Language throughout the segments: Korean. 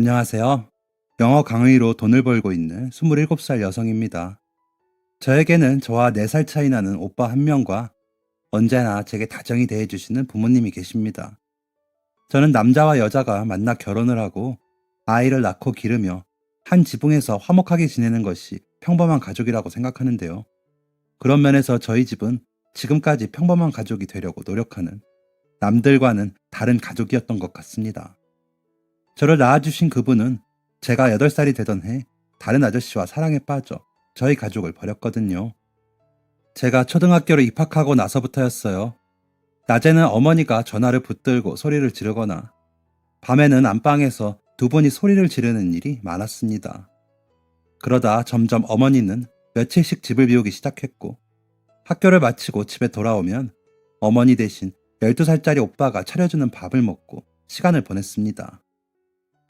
안녕하세요. 영어 강의로 돈을 벌고 있는 27살 여성입니다. 저에게는 저와 4살 차이 나는 오빠 한 명과 언제나 제게 다정히 대해주시는 부모님이 계십니다. 저는 남자와 여자가 만나 결혼을 하고 아이를 낳고 기르며 한 지붕에서 화목하게 지내는 것이 평범한 가족이라고 생각하는데요. 그런 면에서 저희 집은 지금까지 평범한 가족이 되려고 노력하는 남들과는 다른 가족이었던 것 같습니다. 저를 낳아주신 그분은 제가 8살이 되던 해 다른 아저씨와 사랑에 빠져 저희 가족을 버렸거든요. 제가 초등학교를 입학하고 나서부터였어요. 낮에는 어머니가 전화를 붙들고 소리를 지르거나 밤에는 안방에서 두 분이 소리를 지르는 일이 많았습니다. 그러다 점점 어머니는 며칠씩 집을 비우기 시작했고 학교를 마치고 집에 돌아오면 어머니 대신 12살짜리 오빠가 차려주는 밥을 먹고 시간을 보냈습니다.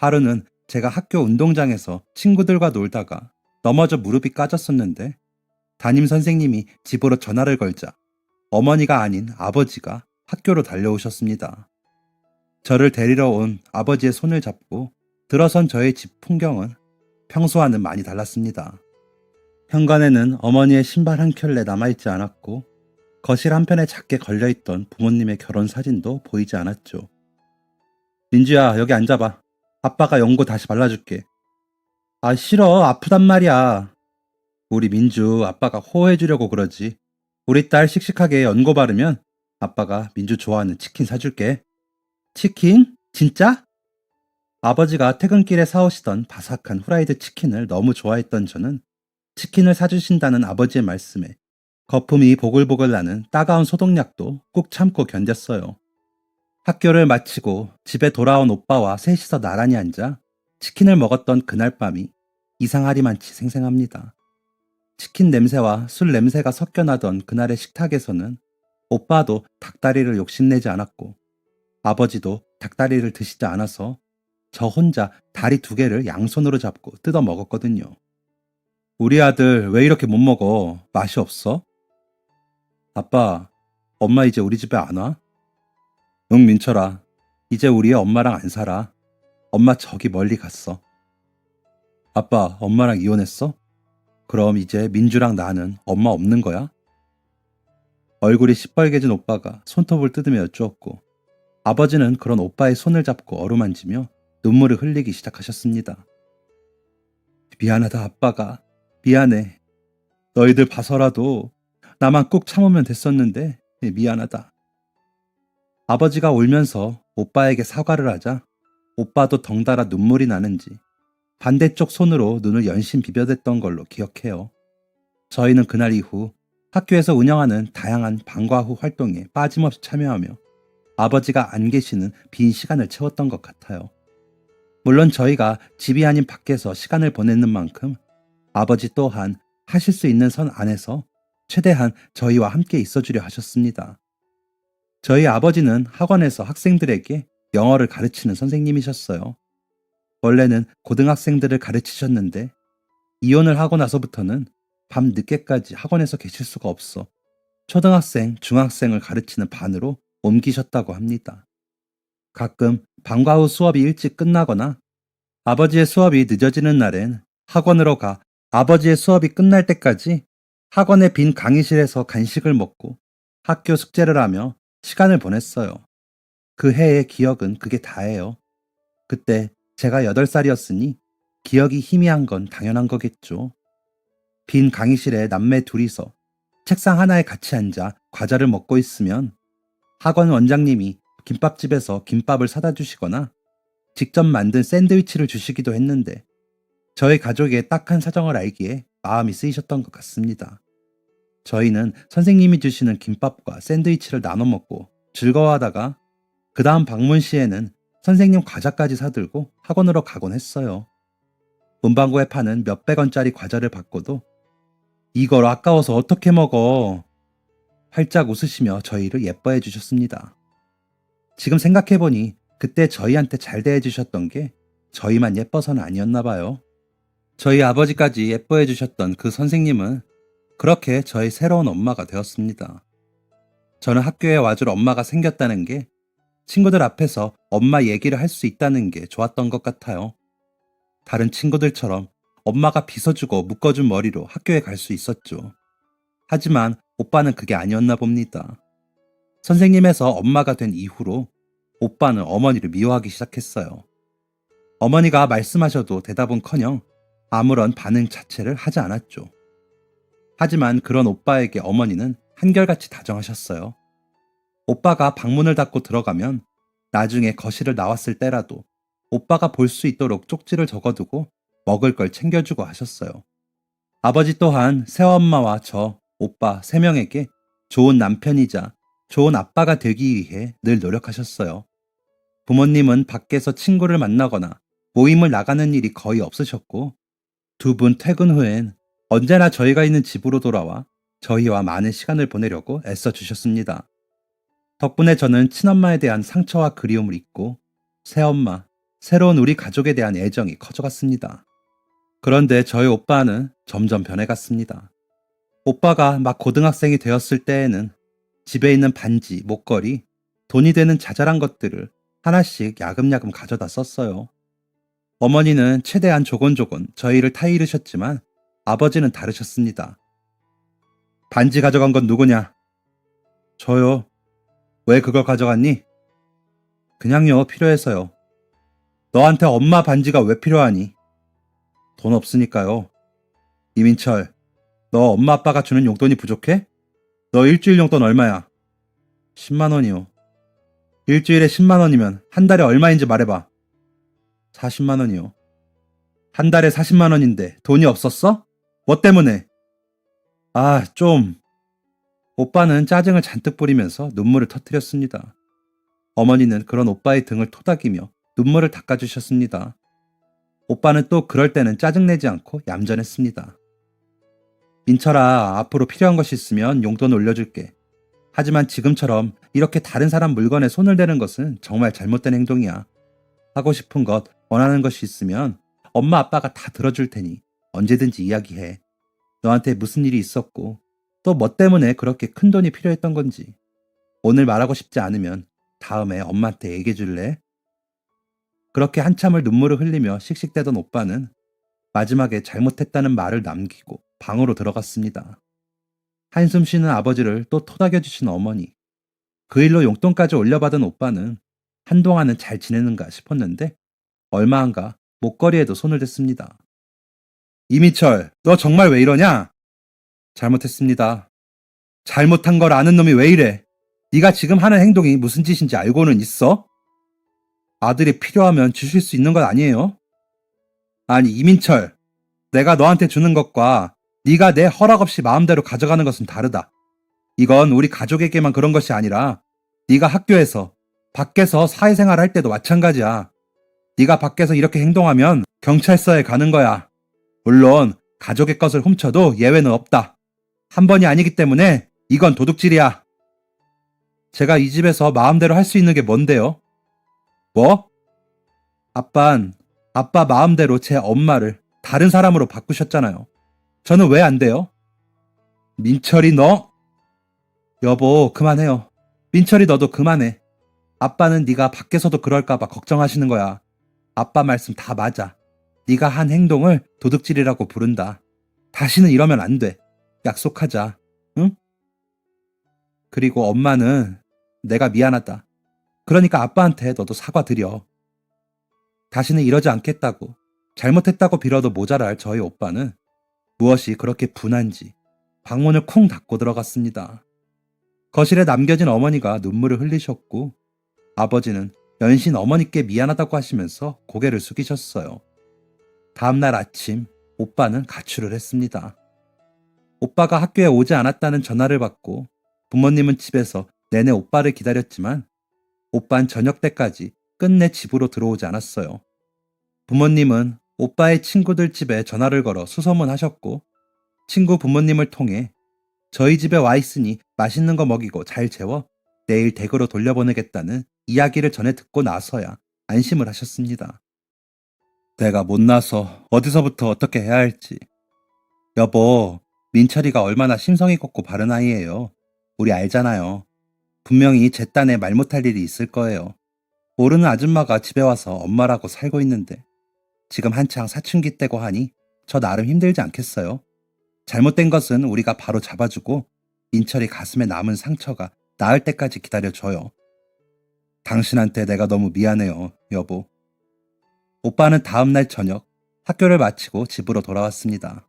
하루는 제가 학교 운동장에서 친구들과 놀다가 넘어져 무릎이 까졌었는데 담임 선생님이 집으로 전화를 걸자 어머니가 아닌 아버지가 학교로 달려오셨습니다. 저를 데리러 온 아버지의 손을 잡고 들어선 저의 집 풍경은 평소와는 많이 달랐습니다. 현관에는 어머니의 신발 한 켤레 남아있지 않았고 거실 한편에 작게 걸려있던 부모님의 결혼 사진도 보이지 않았죠. 민주야, 여기 앉아봐. 아빠가 연고 다시 발라줄게. 아, 싫어. 아프단 말이야. 우리 민주 아빠가 호호해주려고 그러지. 우리 딸 씩씩하게 연고 바르면 아빠가 민주 좋아하는 치킨 사줄게. 치킨? 진짜? 아버지가 퇴근길에 사오시던 바삭한 후라이드 치킨을 너무 좋아했던 저는 치킨을 사주신다는 아버지의 말씀에 거품이 보글보글 나는 따가운 소독약도 꾹 참고 견뎠어요. 학교를 마치고 집에 돌아온 오빠와 셋이서 나란히 앉아 치킨을 먹었던 그날 밤이 이상하리만치 생생합니다. 치킨 냄새와 술 냄새가 섞여 나던 그날의 식탁에서는 오빠도 닭다리를 욕심내지 않았고 아버지도 닭다리를 드시지 않아서 저 혼자 다리 2개를 양손으로 잡고 뜯어 먹었거든요. 우리 아들 왜 이렇게 못 먹어? 맛이 없어? 아빠, 엄마 이제 우리 집에 안 와? 응, 민철아. 이제 우리 엄마랑 안 살아. 엄마 저기 멀리 갔어. 아빠, 엄마랑 이혼했어? 그럼 이제 민주랑 나는 엄마 없는 거야? 얼굴이 시뻘개진 오빠가 손톱을 뜯으며 여쭈었고 아버지는 그런 오빠의 손을 잡고 어루만지며 눈물을 흘리기 시작하셨습니다. 미안하다, 아빠가. 미안해. 너희들 봐서라도 나만 꾹 참으면 됐었는데 미안하다. 아버지가 울면서 오빠에게 사과를 하자 오빠도 덩달아 눈물이 나는지 반대쪽 손으로 눈을 연신 비벼댔던 걸로 기억해요. 저희는 그날 이후 학교에서 운영하는 다양한 방과 후 활동에 빠짐없이 참여하며 아버지가 안 계시는 빈 시간을 채웠던 것 같아요. 물론 저희가 집이 아닌 밖에서 시간을 보내는 만큼 아버지 또한 하실 수 있는 선 안에서 최대한 저희와 함께 있어주려 하셨습니다. 저희 아버지는 학원에서 학생들에게 영어를 가르치는 선생님이셨어요. 원래는 고등학생들을 가르치셨는데 이혼을 하고 나서부터는 밤 늦게까지 학원에서 계실 수가 없어 초등학생, 중학생을 가르치는 반으로 옮기셨다고 합니다. 가끔 방과 후 수업이 일찍 끝나거나 아버지의 수업이 늦어지는 날엔 학원으로 가 아버지의 수업이 끝날 때까지 학원의 빈 강의실에서 간식을 먹고 학교 숙제를 하며 시간을 보냈어요. 그 해의 기억은 그게 다예요. 그때 제가 8살이었으니 기억이 희미한 건 당연한 거겠죠. 빈 강의실에 남매 둘이서 책상 하나에 같이 앉아 과자를 먹고 있으면 학원 원장님이 김밥집에서 김밥을 사다 주시거나 직접 만든 샌드위치를 주시기도 했는데 저희 가족의 딱한 사정을 알기에 마음이 쓰이셨던 것 같습니다. 저희는 선생님이 주시는 김밥과 샌드위치를 나눠 먹고 즐거워하다가 그 다음 방문 시에는 선생님 과자까지 사들고 학원으로 가곤 했어요. 문방구에 파는 몇백 원짜리 과자를 받고도 이걸 아까워서 어떻게 먹어? 활짝 웃으시며 저희를 예뻐해 주셨습니다. 지금 생각해보니 그때 저희한테 잘 대해주셨던 게 저희만 예뻐서는 아니었나 봐요. 저희 아버지까지 예뻐해 주셨던 그 선생님은 그렇게 저희 새로운 엄마가 되었습니다. 저는 학교에 와줄 엄마가 생겼다는 게 친구들 앞에서 엄마 얘기를 할 수 있다는 게 좋았던 것 같아요. 다른 친구들처럼 엄마가 빗어주고 묶어준 머리로 학교에 갈 수 있었죠. 하지만 오빠는 그게 아니었나 봅니다. 선생님에서 엄마가 된 이후로 오빠는 어머니를 미워하기 시작했어요. 어머니가 말씀하셔도 대답은커녕 아무런 반응 자체를 하지 않았죠. 하지만 그런 오빠에게 어머니는 한결같이 다정하셨어요. 오빠가 방문을 닫고 들어가면 나중에 거실을 나왔을 때라도 오빠가 볼 수 있도록 쪽지를 적어두고 먹을 걸 챙겨주고 하셨어요. 아버지 또한 새엄마와 저, 오빠 3명에게 좋은 남편이자 좋은 아빠가 되기 위해 늘 노력하셨어요. 부모님은 밖에서 친구를 만나거나 모임을 나가는 일이 거의 없으셨고, 두 분 퇴근 후엔 언제나 저희가 있는 집으로 돌아와 저희와 많은 시간을 보내려고 애써 주셨습니다. 덕분에 저는 친엄마에 대한 상처와 그리움을 잊고 새엄마, 새로운 우리 가족에 대한 애정이 커져갔습니다. 그런데 저희 오빠는 점점 변해갔습니다. 오빠가 막 고등학생이 되었을 때에는 집에 있는 반지, 목걸이, 돈이 되는 자잘한 것들을 하나씩 야금야금 가져다 썼어요. 어머니는 최대한 조곤조곤 저희를 타이르셨지만 아버지는 다르셨습니다. 반지 가져간 건 누구냐? 저요. 왜 그걸 가져갔니? 그냥요, 필요해서요. 너한테 엄마 반지가 왜 필요하니? 돈 없으니까요. 이민철, 너 엄마 아빠가 주는 용돈이 부족해? 너 일주일 용돈 얼마야? 10만 원이요. 일주일에 10만 원이면 한 달에 얼마인지 말해봐. 40만 원이요. 한 달에 40만 원인데 돈이 없었어? 뭐 때문에? 아, 좀. 오빠는 짜증을 잔뜩 부리면서 눈물을 터뜨렸습니다. 어머니는 그런 오빠의 등을 토닥이며 눈물을 닦아주셨습니다. 오빠는 또 그럴 때는 짜증내지 않고 얌전했습니다. 민철아, 앞으로 필요한 것이 있으면 용돈 올려줄게. 하지만 지금처럼 이렇게 다른 사람 물건에 손을 대는 것은 정말 잘못된 행동이야. 하고 싶은 것, 원하는 것이 있으면 엄마 아빠가 다 들어줄 테니 언제든지 이야기해. 너한테 무슨 일이 있었고 또 뭐 때문에 그렇게 큰 돈이 필요했던 건지. 오늘 말하고 싶지 않으면 다음에 엄마한테 얘기해 줄래? 그렇게 한참을 눈물을 흘리며 씩씩대던 오빠는 마지막에 잘못했다는 말을 남기고 방으로 들어갔습니다. 한숨 쉬는 아버지를 또 토닥여주신 어머니. 그 일로 용돈까지 올려받은 오빠는 한동안은 잘 지내는가 싶었는데 얼마 안가 목걸이에도 손을 댔습니다. 이미철, 너 정말 왜 이러냐? 잘못했습니다. 잘못한 걸 아는 놈이 왜 이래? 네가 지금 하는 행동이 무슨 짓인지 알고는 있어? 아들이 필요하면 주실 수 있는 것 아니에요? 아니, 이민철, 내가 너한테 주는 것과 네가 내 허락 없이 마음대로 가져가는 것은 다르다. 이건 우리 가족에게만 그런 것이 아니라 네가 학교에서, 밖에서 사회생활 할 때도 마찬가지야. 네가 밖에서 이렇게 행동하면 경찰서에 가는 거야. 물론 가족의 것을 훔쳐도 예외는 없다. 한 번이 아니기 때문에 이건 도둑질이야. 제가 이 집에서 마음대로 할 수 있는 게 뭔데요? 뭐? 아빠 마음대로 제 엄마를 다른 사람으로 바꾸셨잖아요. 저는 왜 안 돼요? 민철이 너? 여보, 그만해요. 민철이 너도 그만해. 아빠는 네가 밖에서도 그럴까봐 걱정하시는 거야. 아빠 말씀 다 맞아. 네가 한 행동을 도둑질이라고 부른다. 다시는 이러면 안 돼. 약속하자. 응? 그리고 엄마는 내가 미안하다. 그러니까 아빠한테 너도 사과드려. 다시는 이러지 않겠다고, 잘못했다고 빌어도 모자랄 저희 오빠는 무엇이 그렇게 분한지 방문을 쿵 닫고 들어갔습니다. 거실에 남겨진 어머니가 눈물을 흘리셨고 아버지는 연신 어머니께 미안하다고 하시면서 고개를 숙이셨어요. 다음날 아침 오빠는 가출을 했습니다. 오빠가 학교에 오지 않았다는 전화를 받고 부모님은 집에서 내내 오빠를 기다렸지만 오빠는 저녁 때까지 끝내 집으로 들어오지 않았어요. 부모님은 오빠의 친구들 집에 전화를 걸어 수소문하셨고 친구 부모님을 통해 저희 집에 와 있으니 맛있는 거 먹이고 잘 재워 내일 댁으로 돌려보내겠다는 이야기를 전해 듣고 나서야 안심을 하셨습니다. 내가 못나서 어디서부터 어떻게 해야 할지. 여보, 민철이가 얼마나 심성이 곱고 바른 아이예요. 우리 알잖아요. 분명히 제 딴에 말 못할 일이 있을 거예요. 모르는 아줌마가 집에 와서 엄마라고 살고 있는데 지금 한창 사춘기 때고 하니 저 나름 힘들지 않겠어요? 잘못된 것은 우리가 바로 잡아주고 민철이 가슴에 남은 상처가 나을 때까지 기다려줘요. 당신한테 내가 너무 미안해요, 여보. 오빠는 다음날 저녁 학교를 마치고 집으로 돌아왔습니다.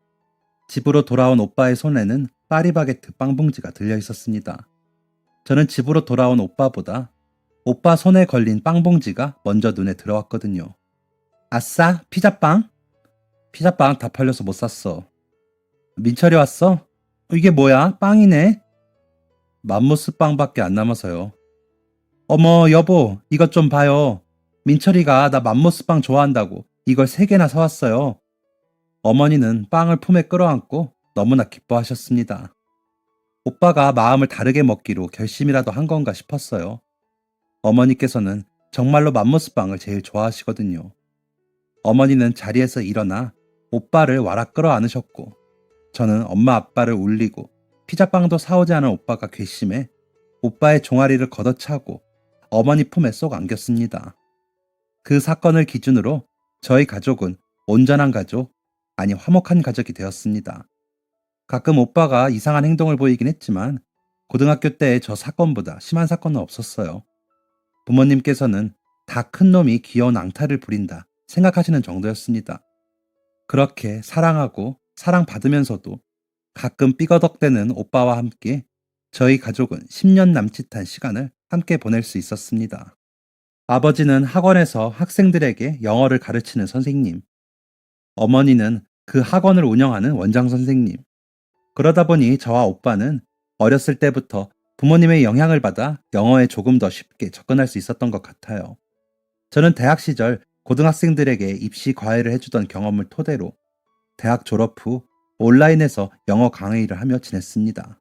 집으로 돌아온 오빠의 손에는 파리바게트 빵 봉지가 들려 있었습니다. 저는 집으로 돌아온 오빠보다 오빠 손에 걸린 빵 봉지가 먼저 눈에 들어왔거든요. 아싸, 피자빵? 피자빵 다 팔려서 못 샀어. 민철이 왔어? 이게 뭐야? 빵이네? 맘모스 빵밖에 안 남아서요. 어머, 여보, 이것 좀 봐요. 민철이가 나 맘모스 빵 좋아한다고 이걸 3개나 사왔어요. 어머니는 빵을 품에 끌어안고 너무나 기뻐하셨습니다. 오빠가 마음을 다르게 먹기로 결심이라도 한 건가 싶었어요. 어머니께서는 정말로 맘모스 빵을 제일 좋아하시거든요. 어머니는 자리에서 일어나 오빠를 와락 끌어안으셨고 저는 엄마 아빠를 울리고 피자빵도 사오지 않은 오빠가 괘씸해 오빠의 종아리를 걷어차고 어머니 품에 쏙 안겼습니다. 그 사건을 기준으로 저희 가족은 온전한 가족, 아니 화목한 가족이 되었습니다. 가끔 오빠가 이상한 행동을 보이긴 했지만 고등학교 때의 저 사건보다 심한 사건은 없었어요. 부모님께서는 다 큰 놈이 귀여운 앙탈을 부린다 생각하시는 정도였습니다. 그렇게 사랑하고 사랑받으면서도 가끔 삐거덕대는 오빠와 함께 저희 가족은 10년 남짓한 시간을 함께 보낼 수 있었습니다. 아버지는 학원에서 학생들에게 영어를 가르치는 선생님, 어머니는 그 학원을 운영하는 원장 선생님. 그러다 보니 저와 오빠는 어렸을 때부터 부모님의 영향을 받아 영어에 조금 더 쉽게 접근할 수 있었던 것 같아요. 저는 대학 시절 고등학생들에게 입시 과외를 해주던 경험을 토대로 대학 졸업 후 온라인에서 영어 강의를 하며 지냈습니다.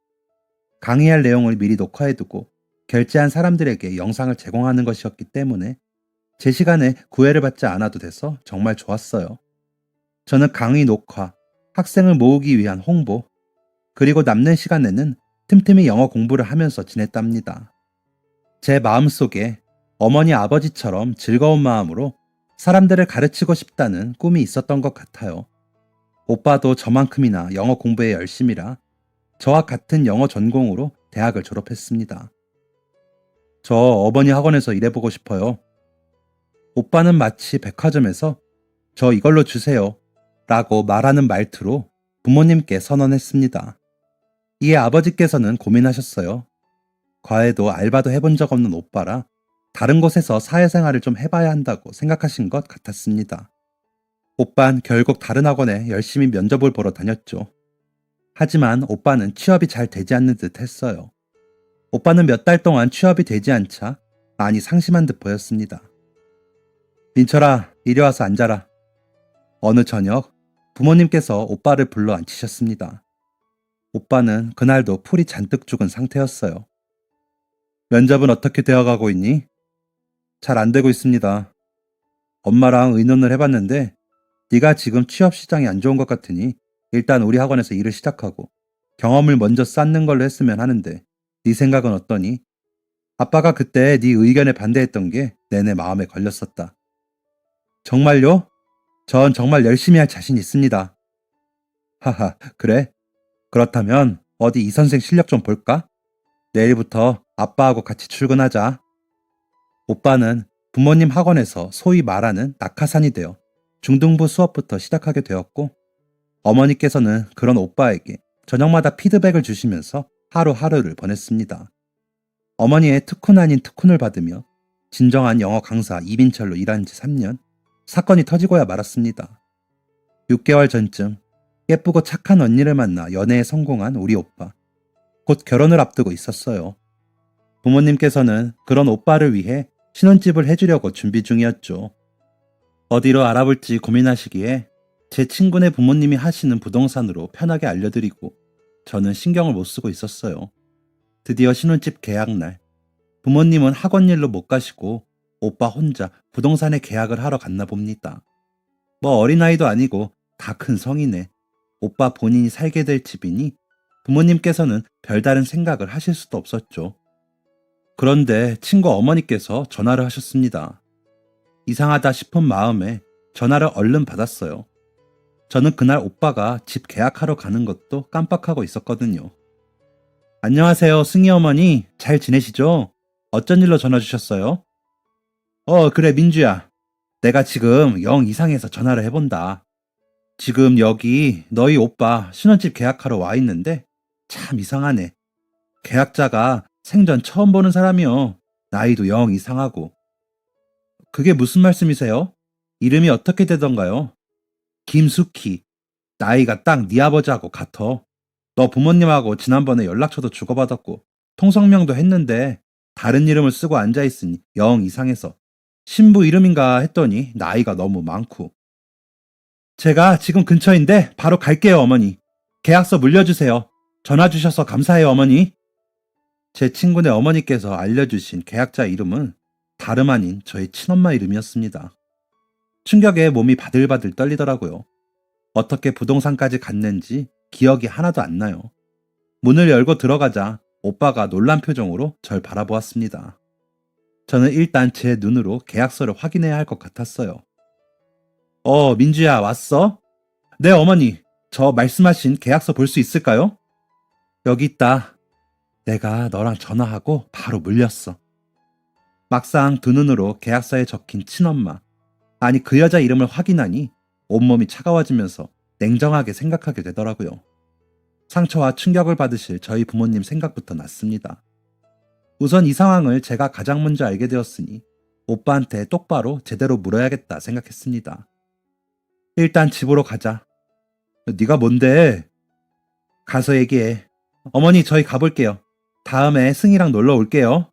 강의할 내용을 미리 녹화해두고 결제한 사람들에게 영상을 제공하는 것이었기 때문에 제 시간에 구애를 받지 않아도 돼서 정말 좋았어요. 저는 강의 녹화, 학생을 모으기 위한 홍보, 그리고 남는 시간에는 틈틈이 영어 공부를 하면서 지냈답니다. 제 마음속에 어머니 아버지처럼 즐거운 마음으로 사람들을 가르치고 싶다는 꿈이 있었던 것 같아요. 오빠도 저만큼이나 영어 공부에 열심이라 저와 같은 영어 전공으로 대학을 졸업했습니다. 저 어머니 학원에서 일해보고 싶어요. 오빠는 마치 백화점에서 저 이걸로 주세요 라고 말하는 말투로 부모님께 선언했습니다. 이에 아버지께서는 고민하셨어요. 과외도 알바도 해본 적 없는 오빠라 다른 곳에서 사회생활을 좀 해봐야 한다고 생각하신 것 같았습니다. 오빤 결국 다른 학원에 열심히 면접을 보러 다녔죠. 하지만 오빠는 취업이 잘 되지 않는 듯 했어요. 오빠는 몇 달 동안 취업이 되지 않자 많이 상심한 듯 보였습니다. 민철아, 이리 와서 앉아라. 어느 저녁 부모님께서 오빠를 불러 앉히셨습니다. 오빠는 그날도 풀이 잔뜩 죽은 상태였어요. 면접은 어떻게 되어가고 있니? 잘 안 되고 있습니다. 엄마랑 의논을 해봤는데 네가 지금 취업 시장이 안 좋은 것 같으니 일단 우리 학원에서 일을 시작하고 경험을 먼저 쌓는 걸로 했으면 하는데 네 생각은 어떠니? 아빠가 그때 네 의견에 반대했던 게 내내 마음에 걸렸었다. 정말요? 전 정말 열심히 할 자신 있습니다. 하하, 그래? 그렇다면 어디 이 선생 실력 좀 볼까? 내일부터 아빠하고 같이 출근하자. 오빠는 부모님 학원에서 소위 말하는 낙하산이 되어 중등부 수업부터 시작하게 되었고 어머니께서는 그런 오빠에게 저녁마다 피드백을 주시면서 하루하루를 보냈습니다. 어머니의 특훈 아닌 특훈을 받으며 진정한 영어 강사 이민철로 일한 지 3년, 사건이 터지고야 말았습니다. 6개월 전쯤 예쁘고 착한 언니를 만나 연애에 성공한 우리 오빠. 곧 결혼을 앞두고 있었어요. 부모님께서는 그런 오빠를 위해 신혼집을 해주려고 준비 중이었죠. 어디로 알아볼지 고민하시기에 제 친구네 부모님이 하시는 부동산으로 편하게 알려드리고 저는 신경을 못 쓰고 있었어요. 드디어 신혼집 계약날. 부모님은 학원 일로 못 가시고 오빠 혼자 부동산에 계약을 하러 갔나 봅니다. 뭐 어린아이도 아니고 다 큰 성인에 오빠 본인이 살게 될 집이니 부모님께서는 별다른 생각을 하실 수도 없었죠. 그런데 친구 어머니께서 전화를 하셨습니다. 이상하다 싶은 마음에 전화를 얼른 받았어요. 저는 그날 오빠가 집 계약하러 가는 것도 깜빡하고 있었거든요. 안녕하세요, 승희 어머니. 잘 지내시죠? 어쩐 일로 전화 주셨어요? 그래, 민주야. 내가 지금 영 이상해서 전화를 해본다. 지금 여기 너희 오빠 신혼집 계약하러 와 있는데 참 이상하네. 계약자가 생전 처음 보는 사람이요. 나이도 영 이상하고. 그게 무슨 말씀이세요? 이름이 어떻게 되던가요? 김숙희. 나이가 딱 네 아버지하고 같어. 너 부모님하고 지난번에 연락처도 주고받았고 통성명도 했는데 다른 이름을 쓰고 앉아있으니 영 이상해서 신부 이름인가 했더니 나이가 너무 많고. 제가 지금 근처인데 바로 갈게요, 어머니. 계약서 물려주세요. 전화 주셔서 감사해요, 어머니. 제 친구네 어머니께서 알려주신 계약자 이름은 다름 아닌 저희 친엄마 이름이었습니다. 충격에 몸이 바들바들 떨리더라고요. 어떻게 부동산까지 갔는지 기억이 하나도 안 나요. 문을 열고 들어가자 오빠가 놀란 표정으로 절 바라보았습니다. 저는 일단 제 눈으로 계약서를 확인해야 할 것 같았어요. 민주야, 왔어? 네, 어머니. 저 말씀하신 계약서 볼 수 있을까요? 여기 있다. 내가 너랑 전화하고 바로 물렸어. 막상 두 눈으로 계약서에 적힌 친엄마, 아니 그 여자 이름을 확인하니 온몸이 차가워지면서 냉정하게 생각하게 되더라고요. 상처와 충격을 받으실 저희 부모님 생각부터 났습니다. 우선 이 상황을 제가 가장 먼저 알게 되었으니 오빠한테 똑바로 제대로 물어야겠다 생각했습니다. 일단 집으로 가자. 네가 뭔데? 가서 얘기해. 어머니, 저희 가볼게요. 다음에 승희랑 놀러 올게요.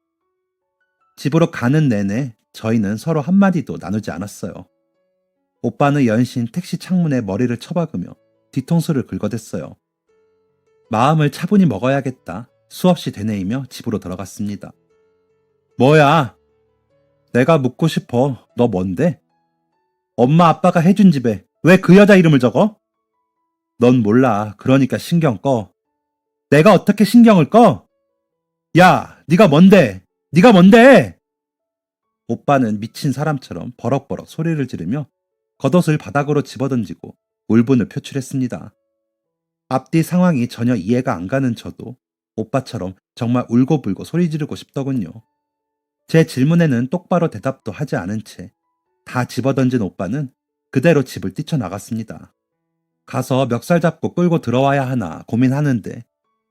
집으로 가는 내내 저희는 서로 한마디도 나누지 않았어요. 오빠는 연신 택시 창문에 머리를 쳐박으며 뒤통수를 긁어댔어요. 마음을 차분히 먹어야겠다 수없이 되뇌이며 집으로 들어갔습니다. 뭐야? 내가 묻고 싶어. 너 뭔데? 엄마 아빠가 해준 집에 왜 그 여자 이름을 적어? 넌 몰라. 그러니까 신경 꺼. 내가 어떻게 신경을 꺼? 야, 네가 뭔데? 네가 뭔데? 오빠는 미친 사람처럼 버럭버럭 소리를 지르며 겉옷을 바닥으로 집어던지고 울분을 표출했습니다. 앞뒤 상황이 전혀 이해가 안 가는 저도 오빠처럼 정말 울고불고 소리 지르고 싶더군요. 제 질문에는 똑바로 대답도 하지 않은 채 다 집어던진 오빠는 그대로 집을 뛰쳐나갔습니다. 가서 멱살 잡고 끌고 들어와야 하나 고민하는데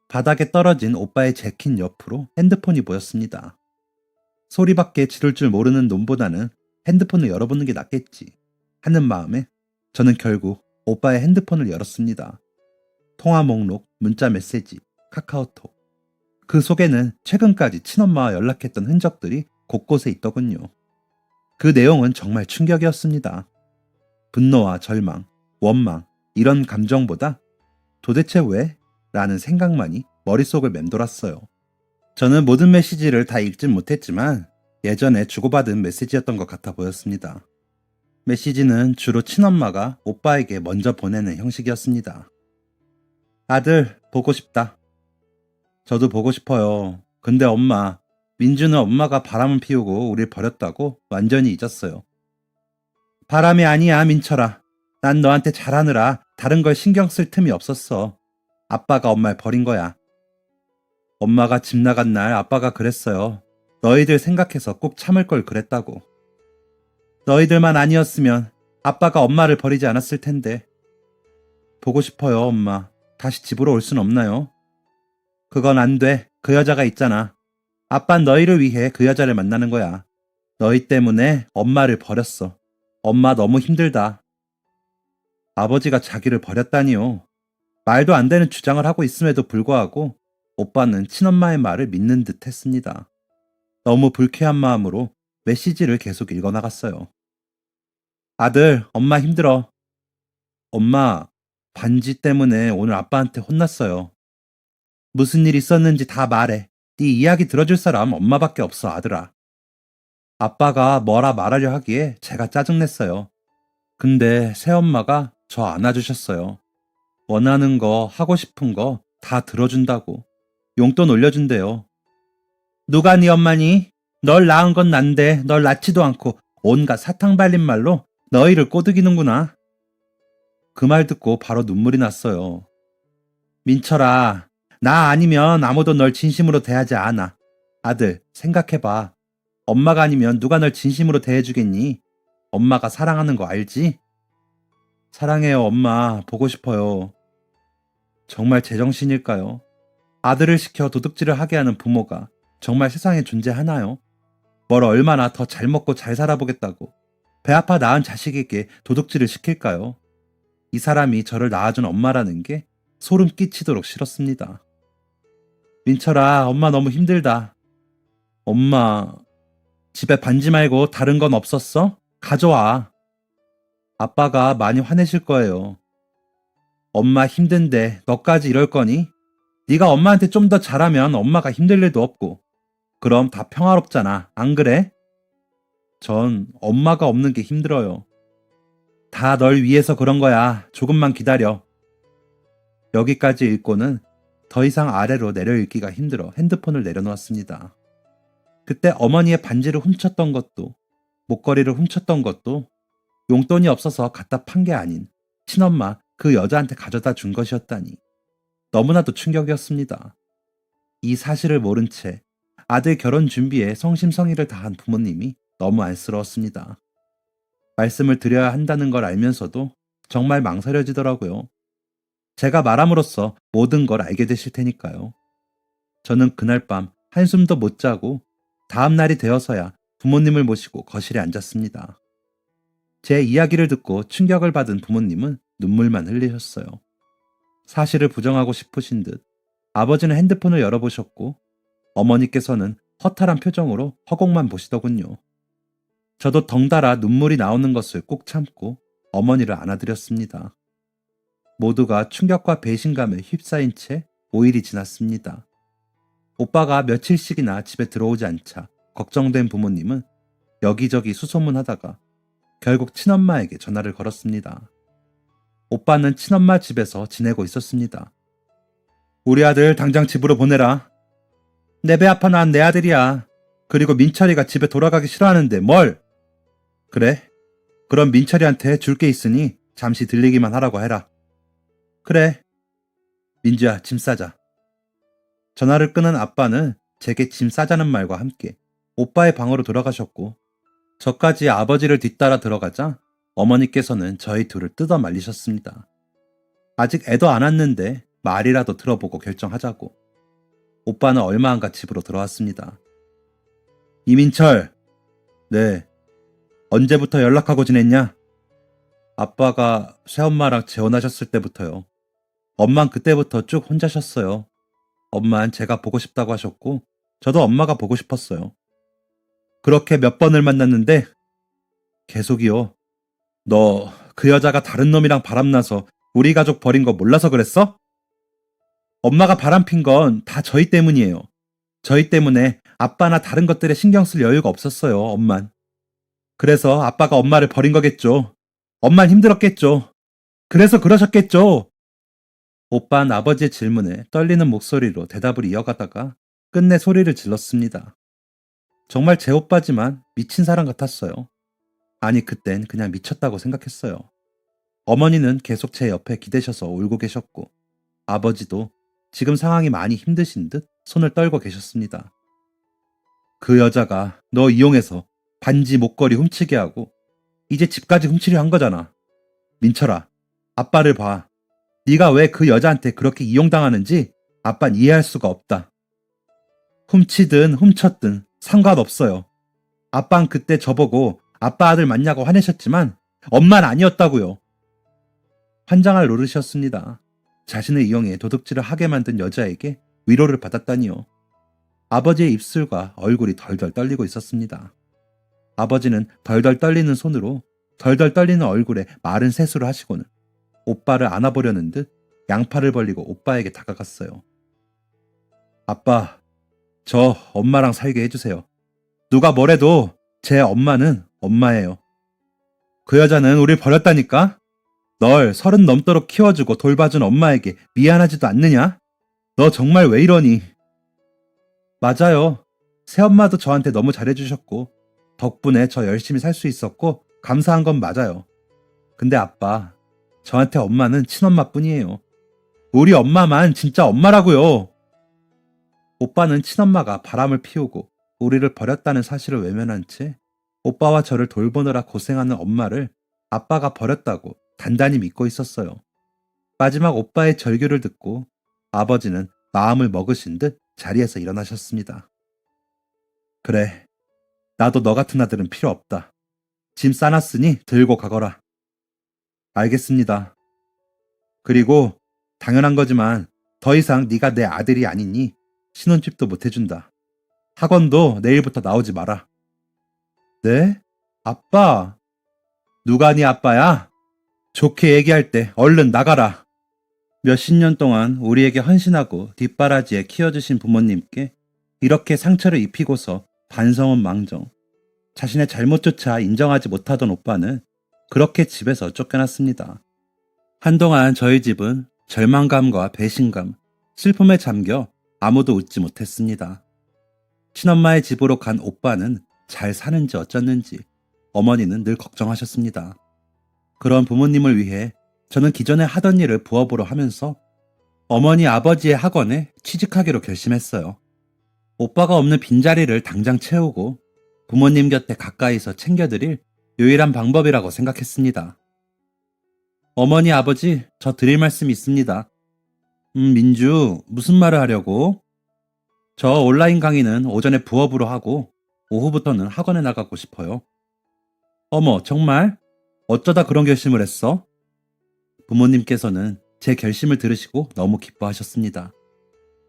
바닥에 떨어진 오빠의 재킷 옆으로 핸드폰이 보였습니다. 소리밖에 지를 줄 모르는 놈보다는 핸드폰을 열어보는 게 낫겠지 하는 마음에 저는 결국 오빠의 핸드폰을 열었습니다. 통화 목록, 문자 메시지, 카카오톡. 그 속에는 최근까지 친엄마와 연락했던 흔적들이 곳곳에 있더군요. 그 내용은 정말 충격이었습니다. 분노와 절망, 원망, 이런 감정보다 도대체 왜? 라는 생각만이 머릿속을 맴돌았어요. 저는 모든 메시지를 다 읽진 못했지만 예전에 주고받은 메시지였던 것 같아 보였습니다. 메시지는 주로 친엄마가 오빠에게 먼저 보내는 형식이었습니다. 아들, 보고 싶다. 저도 보고 싶어요. 근데 엄마, 민주는 엄마가 바람을 피우고 우릴 버렸다고 완전히 잊었어요. 바람이 아니야, 민철아. 난 너한테 잘하느라 다른 걸 신경 쓸 틈이 없었어. 아빠가 엄마를 버린 거야. 엄마가 집 나간 날 아빠가 그랬어요. 너희들 생각해서 꼭 참을 걸 그랬다고. 너희들만 아니었으면 아빠가 엄마를 버리지 않았을 텐데. 보고 싶어요, 엄마. 다시 집으로 올 순 없나요? 그건 안 돼. 그 여자가 있잖아. 아빤 너희를 위해 그 여자를 만나는 거야. 너희 때문에 엄마를 버렸어. 엄마 너무 힘들다. 아버지가 자기를 버렸다니요. 말도 안 되는 주장을 하고 있음에도 불구하고 오빠는 친엄마의 말을 믿는 듯 했습니다. 너무 불쾌한 마음으로 메시지를 계속 읽어나갔어요. 아들, 엄마 힘들어. 엄마, 반지 때문에 오늘 아빠한테 혼났어요. 무슨 일 있었는지 다 말해. 네 이야기 들어줄 사람 엄마밖에 없어, 아들아. 아빠가 뭐라 말하려 하기에 제가 짜증냈어요. 근데 새엄마가 저 안아주셨어요. 원하는 거, 하고 싶은 거 다 들어준다고. 용돈 올려준대요. 누가 네 엄마니? 널 낳은 건 난데 널 낳지도 않고 온갖 사탕 발린 말로 너희를 꼬드기는구나. 그 말 듣고 바로 눈물이 났어요. 민철아, 나 아니면 아무도 널 진심으로 대하지 않아. 아들, 생각해봐. 엄마가 아니면 누가 널 진심으로 대해주겠니? 엄마가 사랑하는 거 알지? 사랑해요, 엄마. 보고 싶어요. 정말 제정신일까요? 아들을 시켜 도둑질을 하게 하는 부모가 정말 세상에 존재하나요? 뭘 얼마나 더 잘 먹고 잘 살아보겠다고 배 아파 낳은 자식에게 도둑질을 시킬까요? 이 사람이 저를 낳아준 엄마라는 게 소름 끼치도록 싫었습니다. 민철아, 엄마 너무 힘들다. 엄마, 집에 반지 말고 다른 건 없었어? 가져와. 아빠가 많이 화내실 거예요. 엄마 힘든데 너까지 이럴 거니? 네가 엄마한테 좀 더 잘하면 엄마가 힘들 일도 없고 그럼 다 평화롭잖아. 안 그래? 전 엄마가 없는 게 힘들어요. 다 널 위해서 그런 거야. 조금만 기다려. 여기까지 읽고는 더 이상 아래로 내려 읽기가 힘들어 핸드폰을 내려놓았습니다. 그때 어머니의 반지를 훔쳤던 것도 목걸이를 훔쳤던 것도 용돈이 없어서 갖다 판 게 아닌 친엄마 그 여자한테 가져다 준 것이었다니 너무나도 충격이었습니다. 이 사실을 모른 채 아들 결혼 준비에 성심성의를 다한 부모님이 너무 안쓰러웠습니다. 말씀을 드려야 한다는 걸 알면서도 정말 망설여지더라고요. 제가 말함으로써 모든 걸 알게 되실 테니까요. 저는 그날 밤 한숨도 못 자고 다음 날이 되어서야 부모님을 모시고 거실에 앉았습니다. 제 이야기를 듣고 충격을 받은 부모님은 눈물만 흘리셨어요. 사실을 부정하고 싶으신 듯 아버지는 핸드폰을 열어보셨고 어머니께서는 허탈한 표정으로 허공만 보시더군요. 저도 덩달아 눈물이 나오는 것을 꾹 참고 어머니를 안아드렸습니다. 모두가 충격과 배신감에 휩싸인 채 5일이 지났습니다. 오빠가 며칠씩이나 집에 들어오지 않자 걱정된 부모님은 여기저기 수소문하다가 결국 친엄마에게 전화를 걸었습니다. 오빠는 친엄마 집에서 지내고 있었습니다. 우리 아들 당장 집으로 보내라. 내 배 아파 난 내 아들이야. 그리고 민철이가 집에 돌아가기 싫어하는데 뭘? 그래? 그럼 민철이한테 줄 게 있으니 잠시 들리기만 하라고 해라. 그래. 민주야, 짐 싸자. 전화를 끊은 아빠는 제게 짐 싸자는 말과 함께 오빠의 방으로 돌아가셨고 저까지 아버지를 뒤따라 들어가자 어머니께서는 저희 둘을 뜯어 말리셨습니다. 아직 애도 안 왔는데 말이라도 들어보고 결정하자고. 오빠는 얼마 안가 집으로 들어왔습니다. 이민철. 네. 언제부터 연락하고 지냈냐? 아빠가 새엄마랑 재혼하셨을 때부터요. 엄만 그때부터 쭉 혼자셨어요. 엄만 제가 보고 싶다고 하셨고 저도 엄마가 보고 싶었어요. 그렇게 몇 번을 만났는데 계속이요. 너 그 여자가 다른 놈이랑 바람나서 우리 가족 버린 거 몰라서 그랬어? 엄마가 바람핀 건 다 저희 때문이에요. 저희 때문에 아빠나 다른 것들에 신경 쓸 여유가 없었어요, 엄만. 그래서 아빠가 엄마를 버린 거겠죠. 엄만 힘들었겠죠. 그래서 그러셨겠죠. 오빠는 아버지의 질문에 떨리는 목소리로 대답을 이어가다가 끝내 소리를 질렀습니다. 정말 제 오빠지만 미친 사람 같았어요. 아니, 그땐 그냥 미쳤다고 생각했어요. 어머니는 계속 제 옆에 기대셔서 울고 계셨고 아버지도 지금 상황이 많이 힘드신 듯 손을 떨고 계셨습니다. 그 여자가 너 이용해서 반지 목걸이 훔치게 하고 이제 집까지 훔치려 한 거잖아. 민철아, 아빠를 봐. 네가 왜 그 여자한테 그렇게 이용당하는지 아빤 이해할 수가 없다. 훔치든 훔쳤든 상관없어요. 아빤 그때 저보고 아빠 아들 맞냐고 화내셨지만 엄마는 아니었다고요. 환장할 노릇이었습니다. 자신을 이용해 도둑질을 하게 만든 여자에게 위로를 받았다니요. 아버지의 입술과 얼굴이 덜덜 떨리고 있었습니다. 아버지는 덜덜 떨리는 손으로 덜덜 떨리는 얼굴에 마른 세수를 하시고는 오빠를 안아보려는 듯 양팔을 벌리고 오빠에게 다가갔어요. 아빠, 저 엄마랑 살게 해주세요. 누가 뭐래도 제 엄마는 엄마예요. 그 여자는 우릴 버렸다니까? 널 30 넘도록 키워주고 돌봐준 엄마에게 미안하지도 않느냐? 너 정말 왜 이러니? 맞아요. 새엄마도 저한테 너무 잘해주셨고 덕분에 저 열심히 살 수 있었고 감사한 건 맞아요. 근데 아빠, 저한테 엄마는 친엄마뿐이에요. 우리 엄마만 진짜 엄마라고요. 오빠는 친엄마가 바람을 피우고 우리를 버렸다는 사실을 외면한 채 오빠와 저를 돌보느라 고생하는 엄마를 아빠가 버렸다고 단단히 믿고 있었어요. 마지막 오빠의 절규를 듣고 아버지는 마음을 먹으신 듯 자리에서 일어나셨습니다. 그래, 나도 너 같은 아들은 필요 없다. 짐 싸놨으니 들고 가거라. 알겠습니다. 그리고 당연한 거지만 더 이상 네가 내 아들이 아니니 신혼집도 못 해준다. 학원도 내일부터 나오지 마라. 네? 아빠, 누가 네 아빠야? 좋게 얘기할 때 얼른 나가라. 몇십 년 동안 우리에게 헌신하고 뒷바라지에 키워주신 부모님께 이렇게 상처를 입히고서 반성은 망정. 자신의 잘못조차 인정하지 못하던 오빠는 그렇게 집에서 쫓겨났습니다. 한동안 저희 집은 절망감과 배신감, 슬픔에 잠겨 아무도 웃지 못했습니다. 친엄마의 집으로 간 오빠는 잘 사는지 어쩌는지 어머니는 늘 걱정하셨습니다. 그런 부모님을 위해 저는 기존에 하던 일을 부업으로 하면서 어머니 아버지의 학원에 취직하기로 결심했어요. 오빠가 없는 빈자리를 당장 채우고 부모님 곁에 가까이서 챙겨드릴 유일한 방법이라고 생각했습니다. 어머니 아버지, 저 드릴 말씀이 있습니다. 민주, 무슨 말을 하려고? 저 온라인 강의는 오전에 부업으로 하고 오후부터는 학원에 나가고 싶어요. 어머, 정말? 어쩌다 그런 결심을 했어? 부모님께서는 제 결심을 들으시고 너무 기뻐하셨습니다.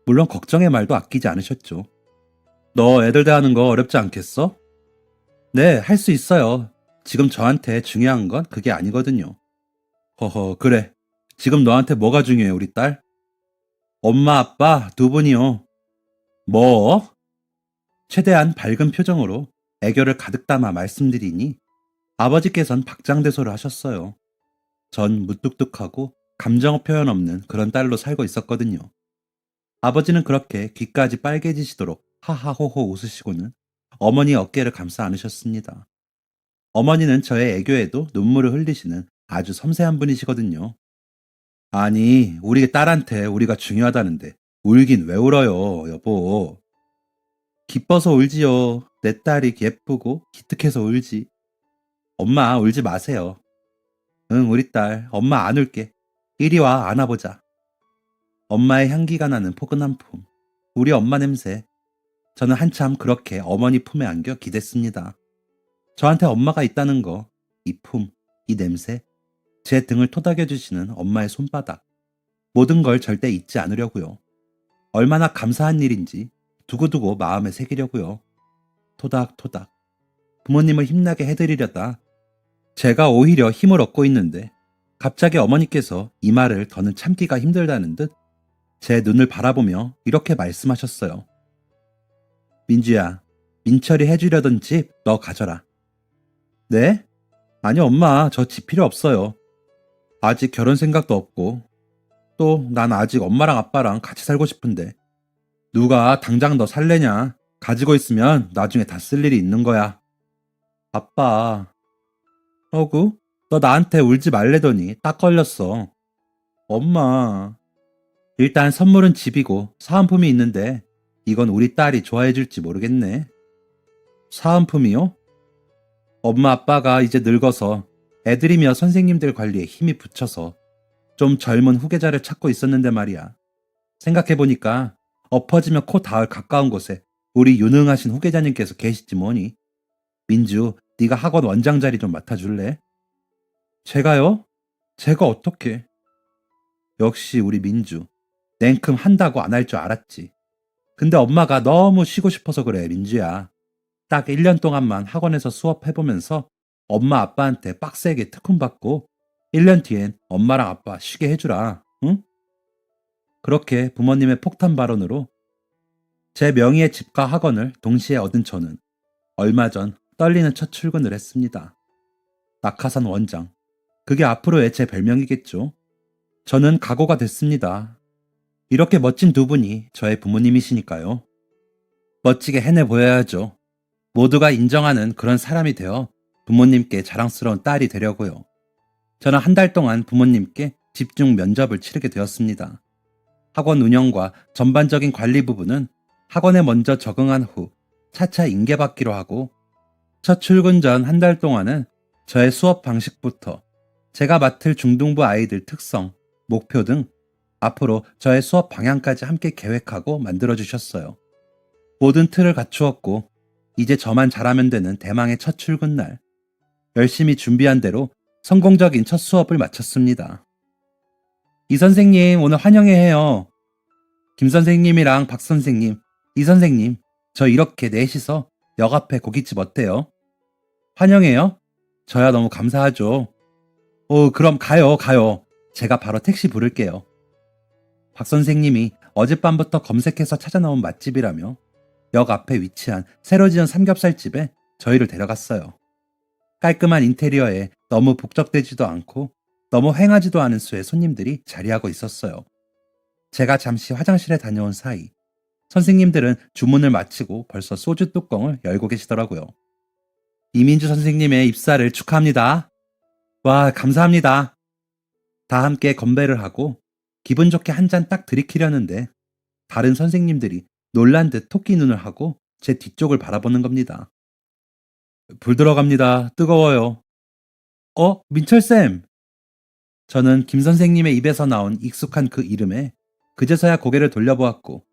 물론 걱정의 말도 아끼지 않으셨죠. 너 애들 대하는 거 어렵지 않겠어? 네, 할 수 있어요. 지금 저한테 중요한 건 그게 아니거든요. 허허, 그래. 지금 너한테 뭐가 중요해, 우리 딸? 엄마, 아빠 두 분이요. 뭐? 최대한 밝은 표정으로 애교를 가득 담아 말씀드리니 아버지께선 박장대소를 하셨어요. 전 무뚝뚝하고 감정 표현 없는 그런 딸로 살고 있었거든요. 아버지는 그렇게 귀까지 빨개지시도록 하하호호 웃으시고는 어머니 어깨를 감싸 안으셨습니다. 어머니는 저의 애교에도 눈물을 흘리시는 아주 섬세한 분이시거든요. 아니, 우리 딸한테 우리가 중요하다는데 울긴 왜 울어요, 여보. 기뻐서 울지요. 내 딸이 예쁘고 기특해서 울지. 엄마 울지 마세요. 응, 우리 딸, 엄마 안 울게. 이리 와, 안아보자. 엄마의 향기가 나는 포근한 품. 우리 엄마 냄새. 저는 한참 그렇게 어머니 품에 안겨 기댔습니다. 저한테 엄마가 있다는 거, 이 품, 이 냄새, 제 등을 토닥여주시는 엄마의 손바닥. 모든 걸 절대 잊지 않으려고요. 얼마나 감사한 일인지 두고두고 마음에 새기려고요. 토닥토닥. 부모님을 힘나게 해드리려다 제가 오히려 힘을 얻고 있는데 갑자기 어머니께서 이 말을 더는 참기가 힘들다는 듯 제 눈을 바라보며 이렇게 말씀하셨어요. 민주야, 민철이 해주려던 집 너 가져라. 네? 아니 엄마, 저 집 필요 없어요. 아직 결혼 생각도 없고 또 난 아직 엄마랑 아빠랑 같이 살고 싶은데 누가 당장 너 살래냐? 가지고 있으면 나중에 다 쓸 일이 있는 거야. 아빠, 어구, 너 나한테 울지 말래더니 딱 걸렸어. 엄마, 일단 선물은 집이고 사은품이 있는데 이건 우리 딸이 좋아해 줄지 모르겠네. 사은품이요? 엄마 아빠가 이제 늙어서 애들이며 선생님들 관리에 힘이 붙여서 좀 젊은 후계자를 찾고 있었는데 말이야. 생각해보니까 엎어지면 코 닿을 가까운 곳에 우리 유능하신 후계자님께서 계시지 뭐니. 민주, 네가 학원 원장 자리 좀 맡아줄래? 제가요? 제가 어떻게? 역시 우리 민주. 냉큼 한다고 안 할 줄 알았지. 근데 엄마가 너무 쉬고 싶어서 그래, 민주야. 딱 1년 동안만 학원에서 수업해보면서 엄마 아빠한테 빡세게 특훈받고 1년 뒤엔 엄마랑 아빠 쉬게 해주라, 응? 그렇게 부모님의 폭탄 발언으로 제 명의의 집과 학원을 동시에 얻은 저는 얼마 전 떨리는 첫 출근을 했습니다. 낙하산 원장. 그게 앞으로의 제 별명이겠죠. 저는 각오가 됐습니다. 이렇게 멋진 두 분이 저의 부모님이시니까요. 멋지게 해내 보여야죠. 모두가 인정하는 그런 사람이 되어 부모님께 자랑스러운 딸이 되려고요. 저는 한 달 동안 부모님께 집중 면접을 치르게 되었습니다. 학원 운영과 전반적인 관리 부분은 학원에 먼저 적응한 후 차차 인계받기로 하고, 첫 출근 전 한 달 동안은 저의 수업 방식부터 제가 맡을 중등부 아이들 특성, 목표 등 앞으로 저의 수업 방향까지 함께 계획하고 만들어주셨어요. 모든 틀을 갖추었고 이제 저만 잘하면 되는 대망의 첫 출근 날, 열심히 준비한 대로 성공적인 첫 수업을 마쳤습니다. 이 선생님 오늘 환영회 해요. 김 선생님이랑 박 선생님, 이 선생님, 저 이렇게 넷이서 역 앞에 고깃집 어때요? 환영해요? 저야 너무 감사하죠. 그럼 가요. 제가 바로 택시 부를게요. 박 선생님이 어젯밤부터 검색해서 찾아 나온 맛집이라며 역 앞에 위치한 새로 지은 삼겹살집에 저희를 데려갔어요. 깔끔한 인테리어에 너무 북적대지도 않고 너무 휑하지도 않은 수의 손님들이 자리하고 있었어요. 제가 잠시 화장실에 다녀온 사이 선생님들은 주문을 마치고 벌써 소주 뚜껑을 열고 계시더라고요. 이민주 선생님의 입사를 축하합니다. 와, 감사합니다. 다 함께 건배를 하고 기분 좋게 한 잔 딱 들이키려는데 다른 선생님들이 놀란 듯 토끼 눈을 하고 제 뒤쪽을 바라보는 겁니다. 불 들어갑니다. 뜨거워요. 민철쌤! 저는 김 선생님의 입에서 나온 익숙한 그 이름에 그제서야 고개를 돌려보았고,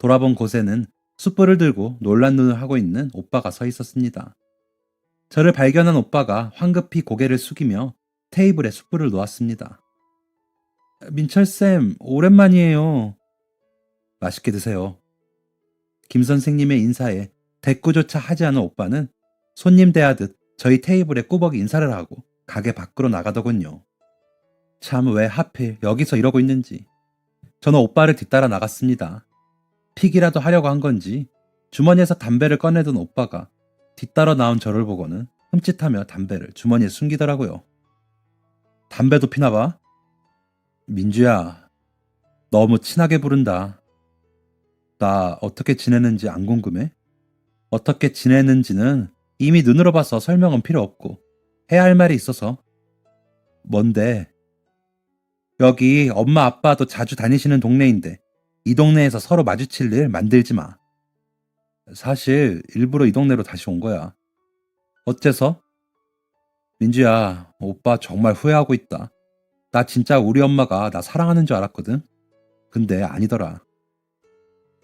돌아본 곳에는 숯불을 들고 놀란 눈을 하고 있는 오빠가 서 있었습니다. 저를 발견한 오빠가 황급히 고개를 숙이며 테이블에 숯불을 놓았습니다. 민철쌤, 오랜만이에요. 맛있게 드세요. 김 선생님의 인사에 대꾸조차 하지 않은 오빠는 손님 대하듯 저희 테이블에 꾸벅이 인사를 하고 가게 밖으로 나가더군요. 참 왜 하필 여기서 이러고 있는지. 저는 오빠를 뒤따라 나갔습니다. 픽이라도 하려고 한 건지 주머니에서 담배를 꺼내던 오빠가 뒤따라 나온 저를 보고는 흠칫하며 담배를 주머니에 숨기더라고요. 담배도 피나 봐? 민주야, 너무 친하게 부른다. 나 어떻게 지내는지 안 궁금해? 어떻게 지내는지는 이미 눈으로 봐서 설명은 필요 없고 해야 할 말이 있어서. 뭔데? 여기 엄마 아빠도 자주 다니시는 동네인데 이 동네에서 서로 마주칠 일 만들지 마. 사실 일부러 이 동네로 다시 온 거야. 어째서? 민주야, 오빠 정말 후회하고 있다. 나 진짜 우리 엄마가 나 사랑하는 줄 알았거든. 근데 아니더라.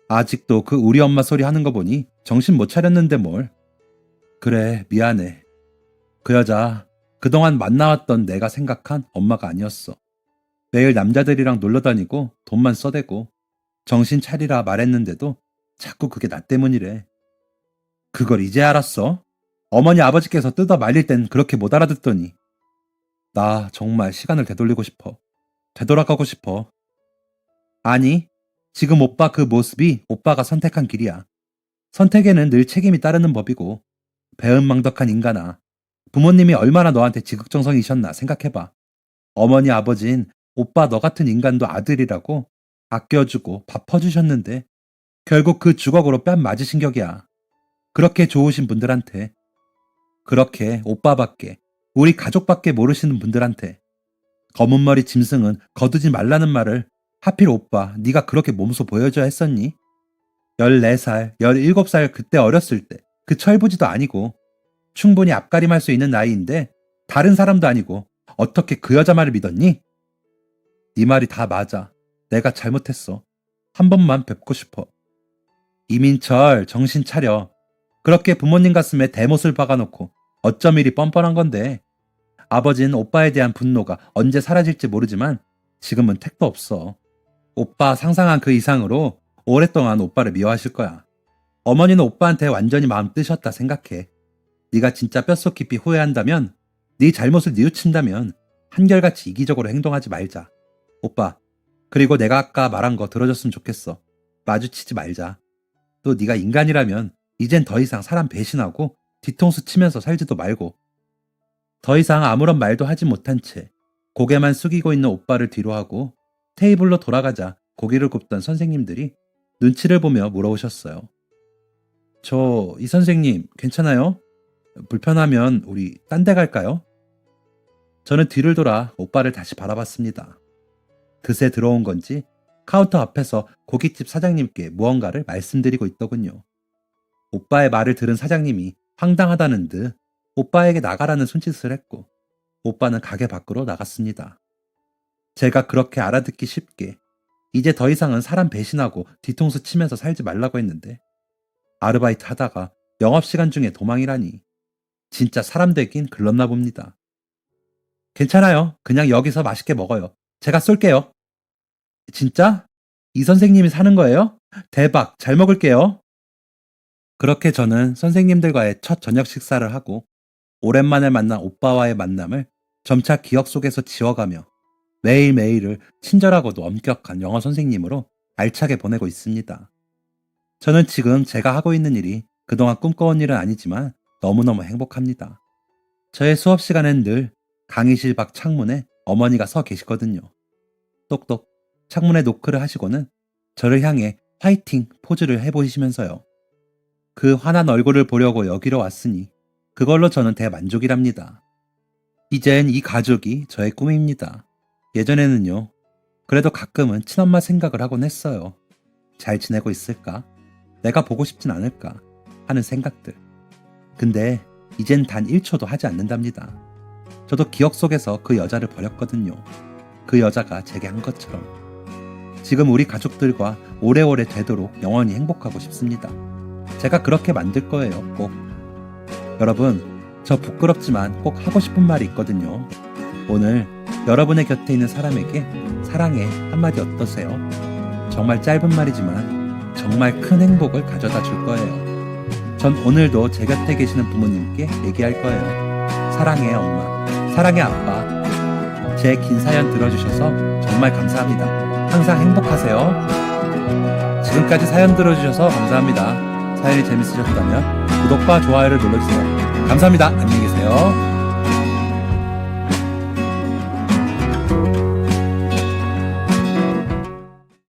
아직도 그 우리 엄마 소리 하는 거 보니 정신 못 차렸는데 뭘. 그래, 미안해. 그 여자 그동안 만나왔던 내가 생각한 엄마가 아니었어. 매일 남자들이랑 놀러 다니고 돈만 써대고 정신 차리라 말했는데도 자꾸 그게 나 때문이래. 그걸 이제 알았어? 어머니 아버지께서 뜯어 말릴 땐 그렇게 못 알아듣더니. 나 정말 시간을 되돌리고 싶어. 되돌아가고 싶어. 아니, 지금 오빠 그 모습이 오빠가 선택한 길이야. 선택에는 늘 책임이 따르는 법이고, 배은망덕한 인간아. 부모님이 얼마나 너한테 지극정성이셨나 생각해봐. 어머니 아버진 오빠 너 같은 인간도 아들이라고 아껴주고 밥 퍼주셨는데 결국 그 주걱으로 뺨 맞으신 격이야. 그렇게 좋으신 분들한테, 그렇게 오빠밖에 우리 가족밖에 모르시는 분들한테 검은 머리 짐승은 거두지 말라는 말을 하필 오빠 네가 그렇게 몸소 보여줘야 했었니? 14살, 17살 그때 어렸을 때 그 철부지도 아니고 충분히 앞가림할 수 있는 나이인데 다른 사람도 아니고 어떻게 그 여자 말을 믿었니? 네 말이 다 맞아. 내가 잘못했어. 한 번만 뵙고 싶어. 이민철, 정신 차려. 그렇게 부모님 가슴에 대못을 박아놓고 어쩜 이리 뻔뻔한 건데. 아버지는 오빠에 대한 분노가 언제 사라질지 모르지만 지금은 택도 없어. 오빠 상상한 그 이상으로 오랫동안 오빠를 미워하실 거야. 어머니는 오빠한테 완전히 마음 뜨셨다 생각해. 네가 진짜 뼛속 깊이 후회한다면, 네 잘못을 뉘우친다면 한결같이 이기적으로 행동하지 말자. 오빠, 그리고 내가 아까 말한 거 들어줬으면 좋겠어. 마주치지 말자. 또 네가 인간이라면 이젠 더 이상 사람 배신하고 뒤통수 치면서 살지도 말고. 더 이상 아무런 말도 하지 못한 채 고개만 숙이고 있는 오빠를 뒤로 하고 테이블로 돌아가자 고기를 굽던 선생님들이 눈치를 보며 물어오셨어요. 이 선생님 괜찮아요? 불편하면 우리 딴 데 갈까요? 저는 뒤를 돌아 오빠를 다시 바라봤습니다. 그새 들어온 건지 카운터 앞에서 고깃집 사장님께 무언가를 말씀드리고 있더군요. 오빠의 말을 들은 사장님이 황당하다는 듯 오빠에게 나가라는 손짓을 했고 오빠는 가게 밖으로 나갔습니다. 제가 그렇게 알아듣기 쉽게 이제 더 이상은 사람 배신하고 뒤통수 치면서 살지 말라고 했는데 아르바이트 하다가 영업시간 중에 도망이라니 진짜 사람 되긴 글렀나 봅니다. 괜찮아요. 그냥 여기서 맛있게 먹어요. 제가 쏠게요. 진짜? 이 선생님이 사는 거예요? 대박, 잘 먹을게요. 그렇게 저는 선생님들과의 첫 저녁 식사를 하고 오랜만에 만난 오빠와의 만남을 점차 기억 속에서 지워가며 매일매일을 친절하고도 엄격한 영어 선생님으로 알차게 보내고 있습니다. 저는 지금 제가 하고 있는 일이 그동안 꿈꿔온 일은 아니지만 너무너무 행복합니다. 저의 수업 시간엔 늘 강의실 밖 창문에 어머니가 서 계시거든요. 똑똑 창문에 노크를 하시고는 저를 향해 화이팅 포즈를 해보시면서요. 그 환한 얼굴을 보려고 여기로 왔으니 그걸로 저는 대만족이랍니다. 이젠 이 가족이 저의 꿈입니다. 예전에는요. 그래도 가끔은 친엄마 생각을 하곤 했어요. 잘 지내고 있을까? 내가 보고 싶진 않을까? 하는 생각들. 근데 이젠 단 1초도 하지 않는답니다. 저도 기억 속에서 그 여자를 버렸거든요. 그 여자가 제게 한 것처럼. 지금 우리 가족들과 오래오래 되도록 영원히 행복하고 싶습니다. 제가 그렇게 만들 거예요, 꼭. 여러분, 저 부끄럽지만 꼭 하고 싶은 말이 있거든요. 오늘 여러분의 곁에 있는 사람에게 사랑해 한마디 어떠세요? 정말 짧은 말이지만 정말 큰 행복을 가져다 줄 거예요. 전 오늘도 제 곁에 계시는 부모님께 얘기할 거예요. 사랑해 엄마, 사랑해 아빠. 제 긴 사연 들어주셔서 정말 감사합니다. 항상 행복하세요. 지금까지 사연 들어주셔서 감사합니다. 사연이 재밌으셨다면 구독과 좋아요를 눌러주세요. 감사합니다. 안녕히 계세요.